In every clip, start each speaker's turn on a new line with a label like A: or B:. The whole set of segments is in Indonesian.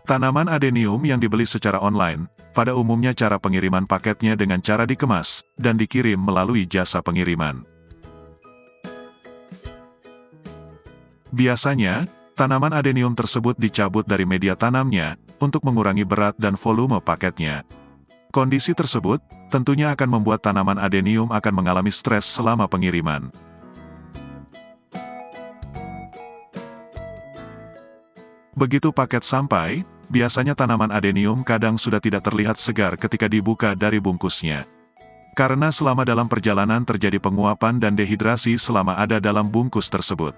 A: Tanaman adenium yang dibeli secara online, pada umumnya cara pengiriman paketnya dengan cara dikemas, dan dikirim melalui jasa pengiriman. Biasanya, tanaman adenium tersebut dicabut dari media tanamnya, untuk mengurangi berat dan volume paketnya. Kondisi tersebut, tentunya akan membuat tanaman adenium akan mengalami stres selama pengiriman. Begitu paket sampai, biasanya tanaman adenium kadang sudah tidak terlihat segar ketika dibuka dari bungkusnya. Karena selama dalam perjalanan terjadi penguapan dan dehidrasi selama ada dalam bungkus tersebut.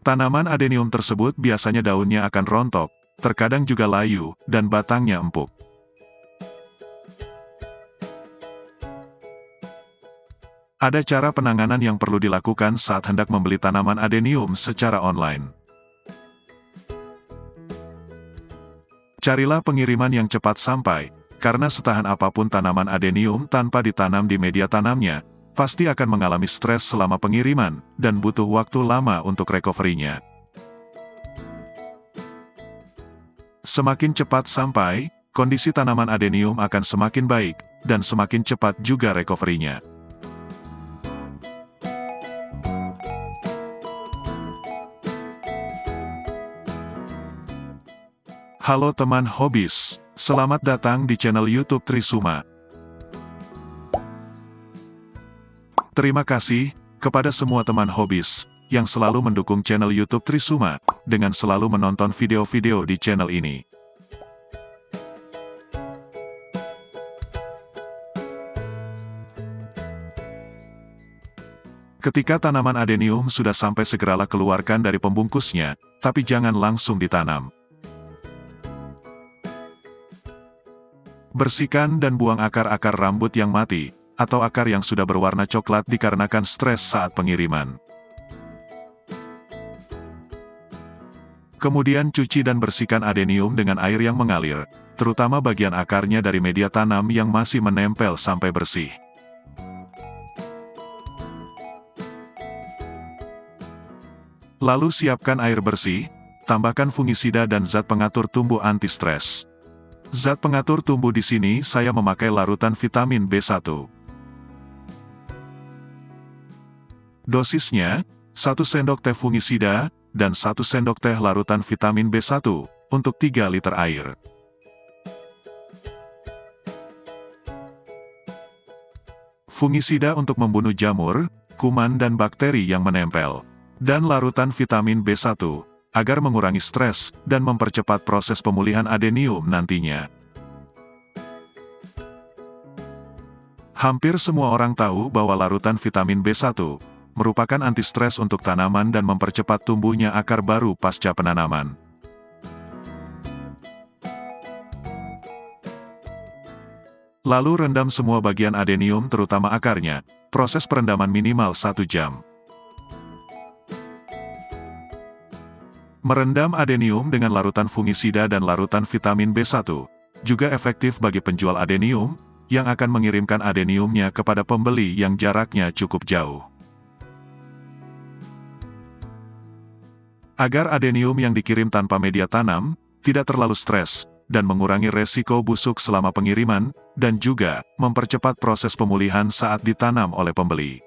A: Tanaman adenium tersebut biasanya daunnya akan rontok, terkadang juga layu, dan batangnya empuk. Ada cara penanganan yang perlu dilakukan saat hendak membeli tanaman adenium secara online. Carilah pengiriman yang cepat sampai, karena setahan apapun tanaman adenium tanpa ditanam di media tanamnya, pasti akan mengalami stres selama pengiriman, dan butuh waktu lama untuk recovery-nya. Semakin cepat sampai, kondisi tanaman adenium akan semakin baik, dan semakin cepat juga recovery-nya. Halo teman hobis, selamat datang di channel YouTube Trisuma. Terima kasih kepada semua teman hobis yang selalu mendukung channel YouTube Trisuma dengan selalu menonton video-video di channel ini. Ketika tanaman adenium sudah sampai, segeralah keluarkan dari pembungkusnya, tapi jangan langsung ditanam. Bersihkan dan buang akar-akar rambut yang mati, atau akar yang sudah berwarna coklat dikarenakan stres saat pengiriman. Kemudian cuci dan bersihkan adenium dengan air yang mengalir, terutama bagian akarnya dari media tanam yang masih menempel sampai bersih. Lalu siapkan air bersih, tambahkan fungisida dan zat pengatur tumbuh anti-stres. Zat pengatur tumbuh di sini saya memakai larutan vitamin B1. Dosisnya, 1 sendok teh fungisida, dan 1 sendok teh larutan vitamin B1, untuk 3 liter air. Fungisida untuk membunuh jamur, kuman dan bakteri yang menempel. Dan larutan vitamin B1, agar mengurangi stres, dan mempercepat proses pemulihan adenium nantinya. Hampir semua orang tahu bahwa larutan vitamin B1, merupakan anti-stres untuk tanaman dan mempercepat tumbuhnya akar baru pasca penanaman. Lalu rendam semua bagian adenium terutama akarnya, proses perendaman minimal 1 jam. Merendam adenium dengan larutan fungisida dan larutan vitamin B1, juga efektif bagi penjual adenium, yang akan mengirimkan adeniumnya kepada pembeli yang jaraknya cukup jauh. Agar adenium yang dikirim tanpa media tanam, tidak terlalu stres, dan mengurangi resiko busuk selama pengiriman, dan juga mempercepat proses pemulihan saat ditanam oleh pembeli.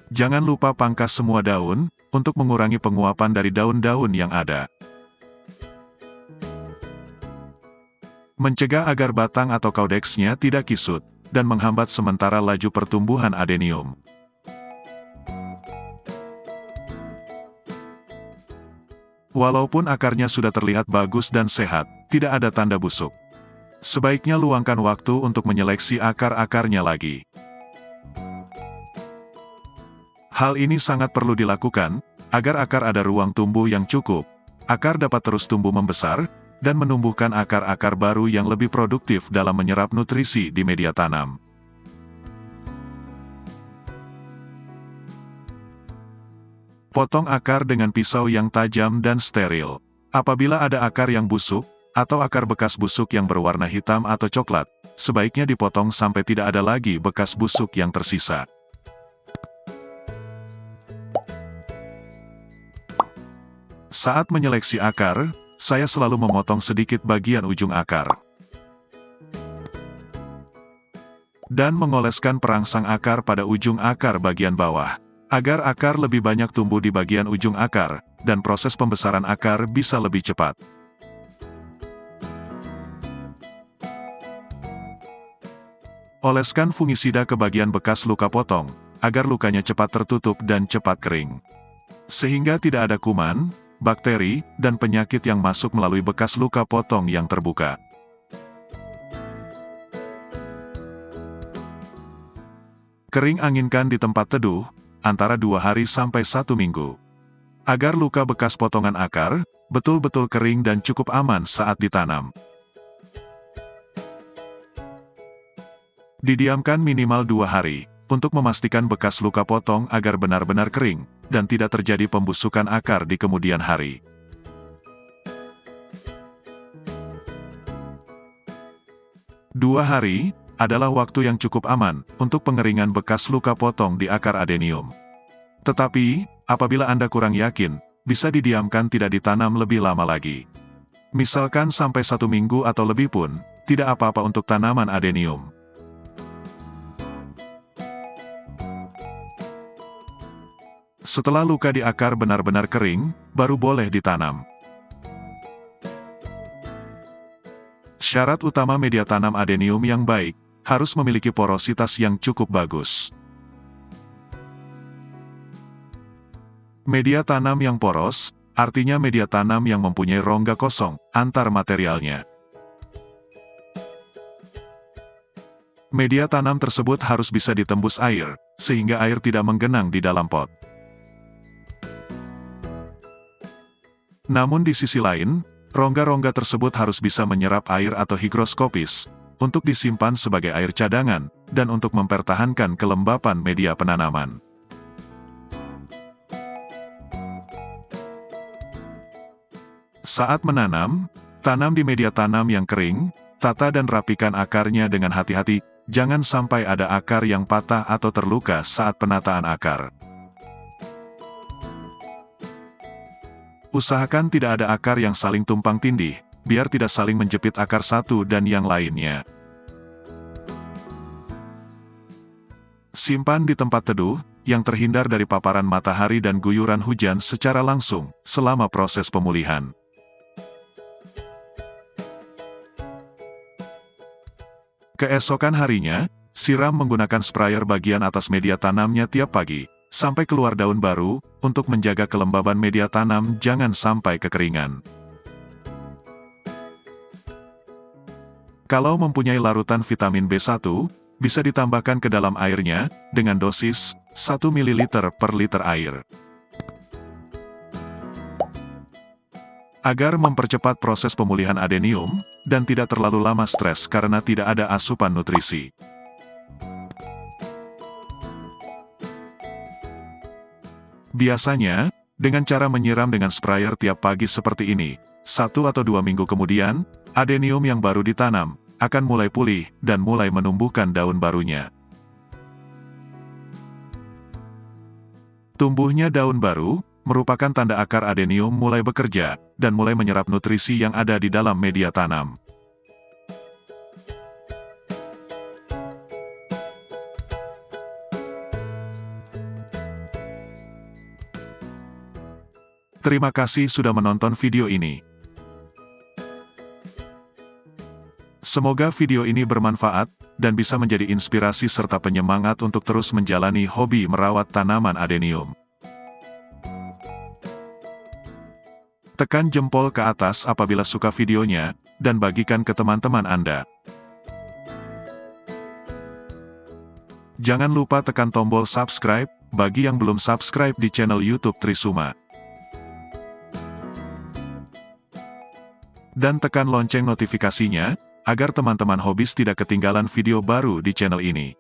A: Jangan lupa pangkas semua daun, untuk mengurangi penguapan dari daun-daun yang ada. Mencegah agar batang atau kaudeksnya tidak kisut, dan menghambat sementara laju pertumbuhan adenium. Walaupun akarnya sudah terlihat bagus dan sehat, tidak ada tanda busuk. Sebaiknya luangkan waktu untuk menyeleksi akar-akarnya lagi. Hal ini sangat perlu dilakukan, agar akar ada ruang tumbuh yang cukup, akar dapat terus tumbuh membesar, dan menumbuhkan akar-akar baru yang lebih produktif dalam menyerap nutrisi di media tanam. Potong akar dengan pisau yang tajam dan steril. Apabila ada akar yang busuk, atau akar bekas busuk yang berwarna hitam atau coklat, sebaiknya dipotong sampai tidak ada lagi bekas busuk yang tersisa. Saat menyeleksi akar, saya selalu memotong sedikit bagian ujung akar. Dan mengoleskan perangsang akar pada ujung akar bagian bawah, agar akar lebih banyak tumbuh di bagian ujung akar, dan proses pembesaran akar bisa lebih cepat. Oleskan fungisida ke bagian bekas luka potong, agar lukanya cepat tertutup dan cepat kering. Sehingga tidak ada kuman, bakteri, dan penyakit yang masuk melalui bekas luka potong yang terbuka. Kering anginkan di tempat teduh, antara 2 hari sampai 1 minggu. Agar luka bekas potongan akar, betul-betul kering dan cukup aman saat ditanam. Didiamkan minimal 2 hari, untuk memastikan bekas luka potong agar benar-benar kering, dan tidak terjadi pembusukan akar di kemudian hari. Dua hari adalah waktu yang cukup aman untuk pengeringan bekas luka potong di akar adenium. Tetapi, apabila Anda kurang yakin, bisa didiamkan tidak ditanam lebih lama lagi. Misalkan sampai 1 minggu atau lebih pun, tidak apa-apa untuk tanaman adenium. Setelah luka di akar benar-benar kering, baru boleh ditanam. Syarat utama media tanam adenium yang baik, harus memiliki porositas yang cukup bagus. Media tanam yang poros, artinya media tanam yang mempunyai rongga kosong antar materialnya. Media tanam tersebut harus bisa ditembus air, sehingga air tidak menggenang di dalam pot. Namun di sisi lain, rongga-rongga tersebut harus bisa menyerap air atau higroskopis, untuk disimpan sebagai air cadangan, dan untuk mempertahankan kelembapan media penanaman. Saat menanam, tanam di media tanam yang kering, tata dan rapikan akarnya dengan hati-hati, jangan sampai ada akar yang patah atau terluka saat penataan akar. Usahakan tidak ada akar yang saling tumpang tindih, biar tidak saling menjepit akar satu dan yang lainnya. Simpan di tempat teduh, yang terhindar dari paparan matahari dan guyuran hujan secara langsung, selama proses pemulihan. Keesokan harinya, siram menggunakan sprayer bagian atas media tanamnya tiap pagi, sampai keluar daun baru, untuk menjaga kelembaban media tanam jangan sampai kekeringan. Kalau mempunyai larutan vitamin B1, bisa ditambahkan ke dalam airnya, dengan dosis 1 ml per liter air. Agar mempercepat proses pemulihan adenium, dan tidak terlalu lama stres karena tidak ada asupan nutrisi. Biasanya, dengan cara menyiram dengan sprayer tiap pagi seperti ini, 1 atau 2 minggu kemudian, adenium yang baru ditanam, akan mulai pulih dan mulai menumbuhkan daun barunya. Tumbuhnya daun baru, merupakan tanda akar adenium mulai bekerja, dan mulai menyerap nutrisi yang ada di dalam media tanam. Terima kasih sudah menonton video ini. Semoga video ini bermanfaat, dan bisa menjadi inspirasi serta penyemangat untuk terus menjalani hobi merawat tanaman adenium. Tekan jempol ke atas apabila suka videonya, dan bagikan ke teman-teman Anda. Jangan lupa tekan tombol subscribe, bagi yang belum subscribe di channel YouTube Trisuma. Dan tekan lonceng notifikasinya, agar teman-teman hobis tidak ketinggalan video baru di channel ini.